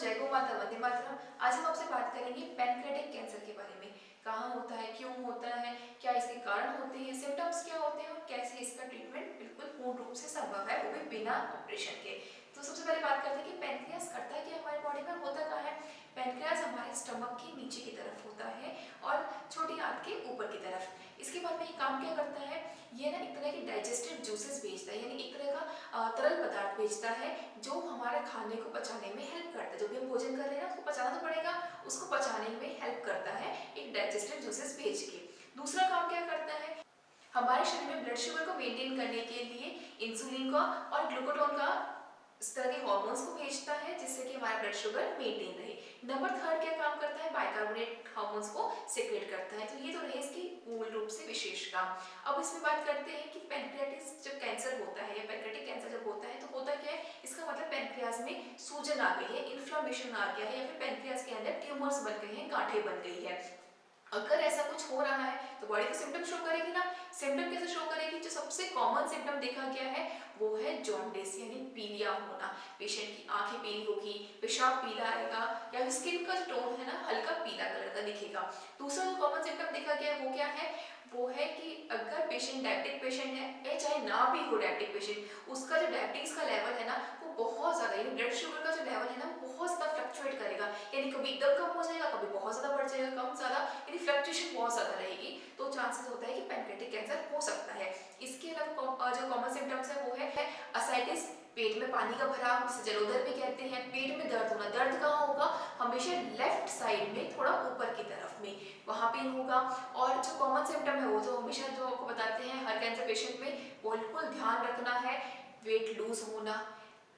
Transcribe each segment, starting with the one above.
जय गौ माता, वंदे मातरम। आज हम आपसे बात करेंगे पैनक्रेटिक कैंसर के बारे में। कहाँ होता है, क्यों होता है, क्या इसके कारण होते हैं, सिम्टम्स क्या होते हैं और कैसे इसका ट्रीटमेंट बिल्कुल पूर्ण रूप से संभव है, वो भी बिना ऑपरेशन के। तो सबसे पहले बात करते हैं कि पैनक्रियास करता है कि हमारे बॉडी में होता कहाँ है। पैनक्रियास हमारे स्टमक के नीचे की तरफ होता है और छोटी आंत के ऊपर की तरफ। इसके बाद में ये काम क्या करता है, ये ना एक तरह की डाइजेस्टिव जूसेस भेजता है, यानी एक तरह का तरल पदार्थ भेजता है जो हमारे खाने को पचाने में हेल्प करता है। जो भी हम भोजन कर रहे हैं उसको पचाना तो पड़ेगा, उसको पचाने में हेल्प करता है एक डाइजेस्टिव जूसेस भेज के। दूसरा काम क्या करता है, हमारे शरीर में ब्लड शुगर को मेंटेन करने के लिए इंसुलिन का और ग्लूकागोन का इस तरह के हार्मोन्स को भेजता है जिससे कि हमारा ब्लड शुगर मेंटेन रहे। नंबर थर्ड क्या काम करता है, बाइकार्बोनेट हार्मोन्स को सिक्रेट करता है। तो ये तो रहे इसकी मूल रूप से विशेष काम। अब इसमें बात करते हैं कि पैनक्रियाटिस जब कैंसर होता है या पैनक्रियाटिक कैंसर जब होता है तो होता क्या है, इसका मतलब पैनक्रियाज में सूजन आ गई है, इन्फ्लेमेशन आ गया है या फिर पैनक्रियाज के अंदर ट्यूमर्स बन गए हैं, गांठें बन गई है। अगर ऐसा कुछ हो रहा है तो बॉडी तो सिम्टम शो करेगी ना। सिम्टम कैसे शो करेगी, जो सबसे कॉमन सिम्टम देखा गया है वो है जॉन्डिस यानी पीलिया होना। पेशेंट की आंखें पीली होगी, पेशाब पीला आएगा या स्किन का जो टोन है ना हल्का पीला कलर का दिखेगा। दूसरा जो कॉमन सिम्टम देखा गया है वो क्या है, वो है कि अगर पेशेंट डायबिटिक पेशेंट है या चाहे ना भी हो डायबिटिक पेशेंट, उसका जो डायबिटीज का लेवल है ना वो बहुत ज्यादा, यानी ब्लड शुगर का जो लेवल है ना वो बहुत ज्यादा फ्लक्चुएट करेगा, यानी कभी एकदम कम हो जाएगा, कभी बहुत ज्यादा बढ़ जाएगा, कम ज्यादा, यानी फ्लक्चुएशन बहुत ज्यादा रहेगी। तो चांसेस होता है कि पैनक्रियाटिक कैंसर हो सकता है। इसके अलावा जो कॉमन सिम्टम्स है वो है असाइटिस, पेट में पानी का भराव जिसे जलोदर भी कहते हैं, पेट में दर्द होना। दर्द कहाँ होगा, हमेशा लेफ्ट साइड में थोड़ा ऊपर की तरफ में, वहां पेन होगा। और जो कॉमन सिम्टम है वो तो हमेशा जो आपको बताते हैं हर कैंसर पेशेंट में, बिल्कुल ध्यान रखना है, वेट लूज होना,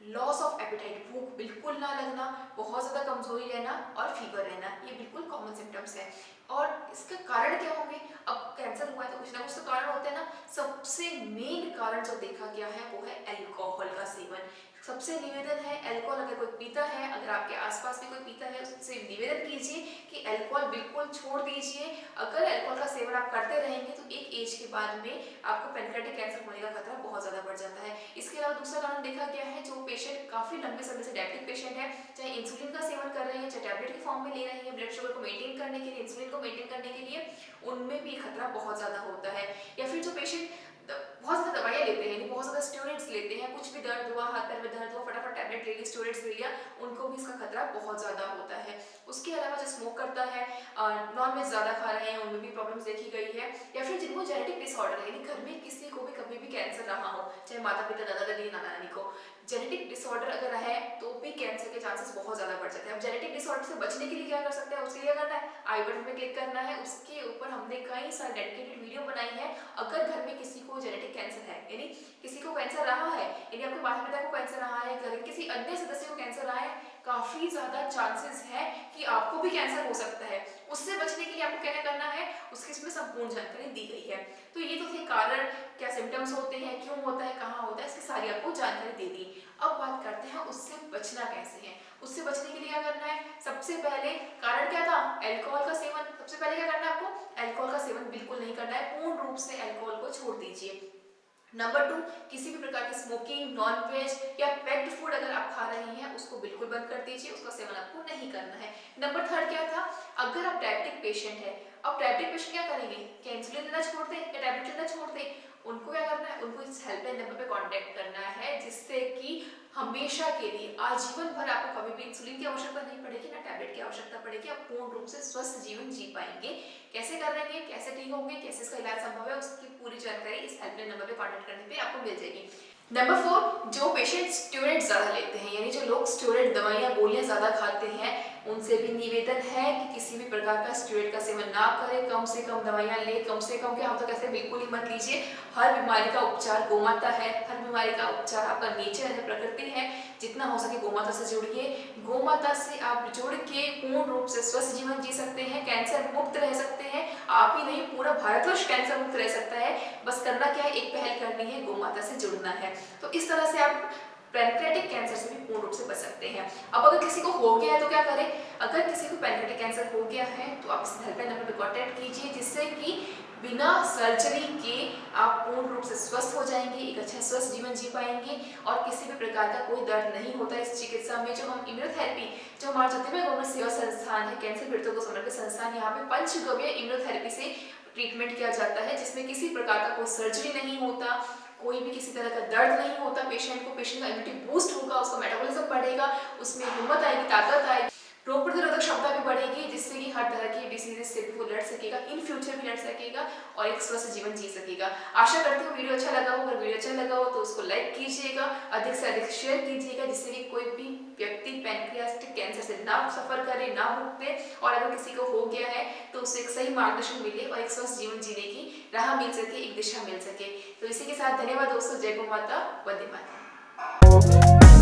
लॉस ऑफ एपेटाइट, भूख बिल्कुल ना लगना, बहुत ज्यादा कमजोरी रहना और फीवर रहना, ये बिल्कुल कॉमन सिम्टम्स है। और इसके कारण क्या होंगे, अब कैंसर हुआ है तो कुछ ना कुछ तो कारण होते हैं ना। सबसे मेन कारण जो देखा गया है वो है अल्कोहल का सेवन। सबसे निवेदन है, अल्कोहल अगर कोई पीता है, अगर आपके आसपास भी कोई पीता है, उससे निवेदन कीजिए कि अल्कोहल बिल्कुल छोड़ दीजिए। अगर अल्कोहल का सेवन आप करते रहेंगे तो एक एज के बाद में आपको पैनक्रियाटिक कैंसर होने का खतरा बहुत ज्यादा बढ़ जाता है। इसके अलावा दूसरा कारण देखा गया है, जो पेशेंट काफी लंबे समय से डायबिटिक पेशेंट है, चाहे इंसुलिन का सेवन कर रहे हैं, चाहे टैबलेट के फॉर्म में ले रहे हैं ब्लड शुगर को मेंटेन करने के लिए, इंसुलिन को मेंटेन करने के लिए, उनमें भी खतरा बहुत ज्यादा होता है। या फिर जो पेशेंट बहुत ज्यादा दवाइयां लेते हैं, बहुत ज्यादा स्टेरॉइड्स लेते हैं, कुछ भी दर्द हुआ, हाथ पैर में दर्द हुआ, फटाफट टैबलेट ले ली, स्टेरॉइड्स ले लिया, उनको भी इसका खतरा बहुत ज्यादा होता है। उसके अलावा जो स्मोक करता है, नॉन वेज ज्यादा खा रहे हैं, उनमें भी प्रॉब्लम्स देखी गई है। या फिर जिनको जेनेटिक डिसऑर्डर है, यानी घर में किसी को भी कभी भी कैंसर रहा हो, चाहे माता पिता, दादा दादी, नाना नानी को जेनेटिक डिसऑर्डर अगर है तो भी कैंसर के चांसेस बहुत ज्यादा बढ़ जाते हैं। अब जेनेटिक डिसऑर्डर से बचने के लिए क्या कर सकते हैं, उसके लिए करना है आई बटन पे क्लिक करना है, उसके ऊपर हमने कई सारे डेडिकेटेड वीडियो बनाई है। अगर घर में किसी को जेनेटिक कैंसर है, यानी किसी को कैंसर रहा है, यानी आपके माता पिता को कैंसर रहा है, घर के किसी अन्य सदस्य को कैंसर रहा है, काफी ज्यादा चांसेस है कि आपको भी कैंसर हो सकता है। उससे बचने के लिए आपको क्या करना है, उसकी इसमें संपूर्ण जानकारी दी गई है। तो ये तो थे कारण, क्या सिम्टम्स होते हैं, क्यों होता है, कहाँ होता है, इसकी सारी आपको जानकारी दे दी। अब बात करते हैं उससे बचना कैसे है। उससे बचने के लिए क्या करना है, सबसे पहले कारण क्या था, अल्कोहल का सेवन। सबसे पहले क्या करना है आपको, अल्कोहल का सेवन बिल्कुल नहीं करना है, पूर्ण रूप से अल्कोहल को छोड़ दीजिए। नंबर 2, किसी भी प्रकार की स्मोकिंग, नॉन वेज या पैक्ड फूड अगर आप खा रहे हैं उसको बिल्कुल बंद कर दीजिए, उसका सेवन आपको नहीं करना है। नंबर 3 क्या था, अगर आप डायबिटिक पेशेंट है, अब डायबिटिक पेशेंट क्या करेंगे, क्या इंसुलिन लेना छोड़ दें या टैबलेट लेना छोड़ दें, उनको क्या करना है, उनको इस हेल्पलाइन नंबर पे कांटेक्ट करना है, जिससे कि हमेशा के लिए आजीवन भर आपको कभी भी इंसुलिन की आवश्यकता नहीं पड़ेगी, ना टैबलेट की आवश्यकता पड़ेगी, आप पूर्ण रूप से स्वस्थ जीवन जी पाएंगे। कैसे कर रहेंगे, कैसे ठीक होंगे, कैसे इसका इलाज संभव है, उसकी पूरी जानकारी इस हेल्पलाइन नंबर पे कांटेक्ट करने पे आपको मिल जाएगी। नंबर 4, जो पेशेंट स्टेरॉइड ज्यादा लेते हैं, यानी जो लोग स्टेरॉइड दवाइयां गोलियां ज्यादा खाते हैं, उनसे भी निवेदन है कि किसी भी प्रकार का स्टेरॉइड का सेवन ना करें, कम से कम दवाइयां ले, कम से कम क्या हम तो कहते हैं बिल्कुल ही मत लीजिए। हर बीमारी का उपचार गोमाता है, हर बीमारी का उपचार आपका नेचर है, प्रकृति है, जितना हो सके गोमाता से जुड़िए। गोमाता से आप जुड़ के पूर्ण रूप से स्वस्थ जीवन जी सकते हैं, कैंसर मुक्त रह सकते हैं। आप ही नहीं, पूरा भारतवर्ष कैंसर मुक्त रह सकता है। बस करना क्या है, एक पहल करनी है, गोमाता से जुड़ना है। तो इस तरह से आप पैनक्रियाटिक कैंसर से भी पूर्ण रूप से बच सकते हैं। अब अगर किसी को हो गया है तो क्या करें, अगर किसी को पैनक्रियाटिक कैंसर हो गया है तो आप इस हेल्पलाइन नंबर पर कॉन्टैक्ट कीजिए, जिससे कि बिना सर्जरी के आप पूर्ण रूप से स्वस्थ हो जाएंगे, एक अच्छा स्वस्थ जीवन जी पाएंगे और किसी भी प्रकार का कोई दर्द नहीं होता इस चिकित्सा में। जो हम इम्यूनोथेरेपी, जो हमारा ज्योतिर्मय गवर्नमेंट सेवा संस्थान है, कैंसर पीड़ितों को समर्पित संस्थान, यहाँ पे पंचगव्य इम्यूनोथेरेपी से ट्रीटमेंट किया जाता है, जिसमें किसी प्रकार का कोई सर्जरी नहीं होता, कोई भी किसी तरह का दर्द नहीं होता पेशेंट को। पेशेंट का इम्यूनिटी बूस्ट होगा, उसका मेटाबॉलिज्म बढ़ेगा, उसमें हिम्मत आएगी, ताकत आएगी, रोग प्रतिरोधक क्षमता भी बढ़ेगी, जिससे कि हर तरह की डिसीजेस से भी वो लड़ सकेगा, इन फ्यूचर भी लड़ सकेगा और एक स्वस्थ जीवन जी सकेगा। आशा करती हूँ वीडियो अच्छा लगा हो। अगर वीडियो अच्छा लगा हो तो उसको लाइक कीजिएगा, अधिक से अधिक शेयर कीजिएगा, जिससे कि कोई भी व्यक्ति पैनक्रियाटिक कैंसर से ना सफर करे, ना भुगते, और अगर किसी को हो गया है तो उसे एक सही मार्गदर्शन मिले और एक स्वस्थ जीवन जीने की राह मिल सके, एक दिशा मिल सके। तो इसी के साथ धन्यवाद दोस्तों। जय गौ माता, वंदे मातरम।